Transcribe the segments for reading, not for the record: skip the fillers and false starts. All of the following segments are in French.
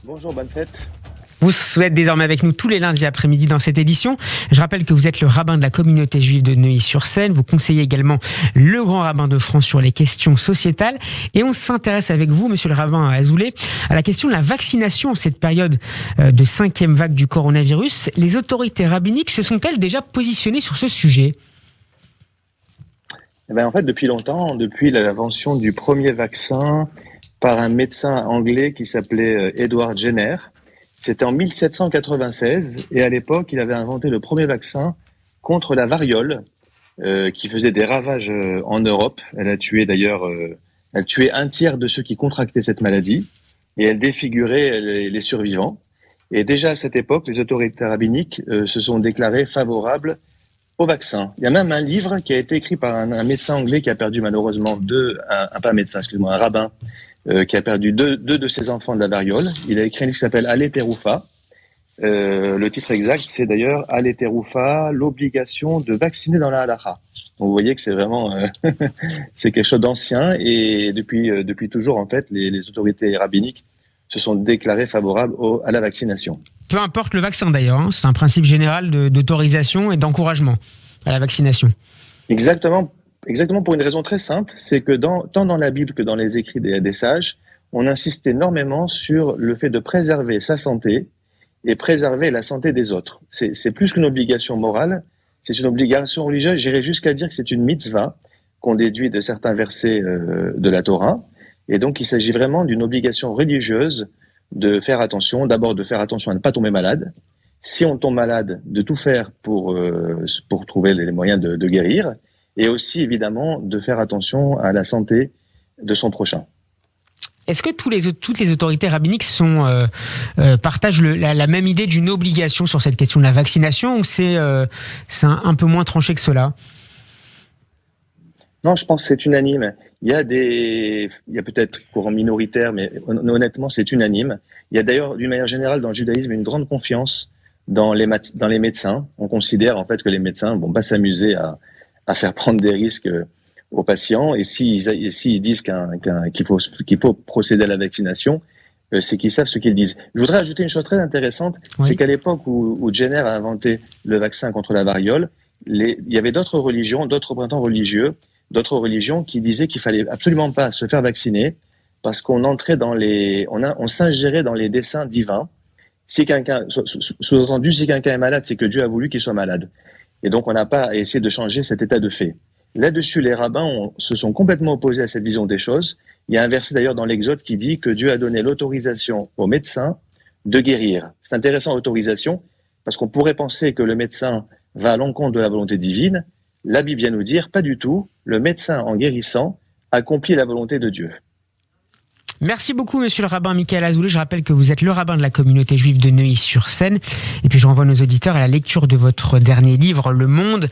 Bonjour, bonne fête. Vous êtes désormais avec nous tous les lundis après-midi dans cette édition. Je rappelle que vous êtes le rabbin de la communauté juive de Neuilly-sur-Seine. Vous conseillez également le grand rabbin de France sur les questions sociétales. Et on s'intéresse avec vous, monsieur le rabbin Azoulay, à la question de la vaccination en cette période de 5e vague du coronavirus. Les autorités rabbiniques se sont-elles déjà positionnées sur ce sujet ? En fait, depuis longtemps, depuis l'invention du premier vaccin par un médecin anglais qui s'appelait Edward Jenner, c'était en 1796, et à l'époque, il avait inventé le premier vaccin contre la variole, qui faisait des ravages en Europe. Elle a tué d'ailleurs, elle tuait un tiers de ceux qui contractaient cette maladie, et elle défigurait les survivants. Et déjà à cette époque, les autorités rabbiniques se sont déclarées favorables au vaccin. Il y a même un livre qui a été écrit par un médecin anglais qui a perdu malheureusement un rabbin, qui a perdu deux de ses enfants de la variole. Il a écrit un livre qui s'appelle Allez Teroufa. Le titre exact, c'est d'ailleurs Allez Teroufa, l'obligation de vacciner dans la halakha. Donc vous voyez que c'est vraiment c'est quelque chose d'ancien, et depuis toujours en fait les autorités rabbiniques se sont déclarées favorables à la vaccination. Peu importe le vaccin d'ailleurs, c'est un principe général d'autorisation et d'encouragement à la vaccination. Exactement pour une raison très simple, c'est que tant dans la Bible que dans les écrits des sages, on insiste énormément sur le fait de préserver sa santé et préserver la santé des autres. C'est plus qu'une obligation morale, c'est une obligation religieuse. J'irais jusqu'à dire que c'est une mitzvah qu'on déduit de certains versets de la Torah. Et donc, il s'agit vraiment d'une obligation religieuse de faire attention, d'abord de faire attention à ne pas tomber malade. Si on tombe malade, de tout faire pour trouver les moyens de guérir. Et aussi, évidemment, de faire attention à la santé de son prochain. Est-ce que toutes les autorités rabbiniques partagent la même idée d'une obligation sur cette question de la vaccination, ou c'est un peu moins tranché que cela ? Non, je pense que c'est unanime. Il y a peut-être courants minoritaires, mais honnêtement, c'est unanime. Il y a d'ailleurs, d'une manière générale, dans le judaïsme, une grande confiance dans les médecins. On considère en fait que les médecins vont pas s'amuser à faire prendre des risques aux patients. Et s'ils disent qu'il faut procéder à la vaccination, c'est qu'ils savent ce qu'ils disent. Je voudrais ajouter une chose très intéressante, oui. C'est qu'à l'époque où Jenner a inventé le vaccin contre la variole, il y avait d'autres religions, d'autres représentants religieux, d'autres religions qui disaient qu'il fallait absolument pas se faire vacciner parce qu'on entrait on s'ingérait dans les desseins divins. Si quelqu'un, sous-entendu, si quelqu'un est malade, c'est que Dieu a voulu qu'il soit malade. Et donc, on n'a pas à essayer de changer cet état de fait. Là-dessus, les rabbins se sont complètement opposés à cette vision des choses. Il y a un verset d'ailleurs dans l'Exode qui dit que Dieu a donné l'autorisation aux médecins de guérir. C'est intéressant, autorisation, parce qu'on pourrait penser que le médecin va à l'encontre de la volonté divine. La Bible vient nous dire, pas du tout, le médecin en guérissant accomplit la volonté de Dieu. Merci beaucoup, monsieur le rabbin Michael Azoulay. Je rappelle que vous êtes le rabbin de la communauté juive de Neuilly-sur-Seine. Et puis je renvoie nos auditeurs à la lecture de votre dernier livre, Le Monde,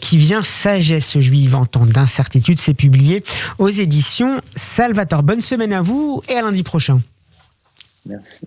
qui vient Sagesse juive en temps d'incertitude. C'est publié aux éditions Salvator. Bonne semaine à vous et à lundi prochain. Merci.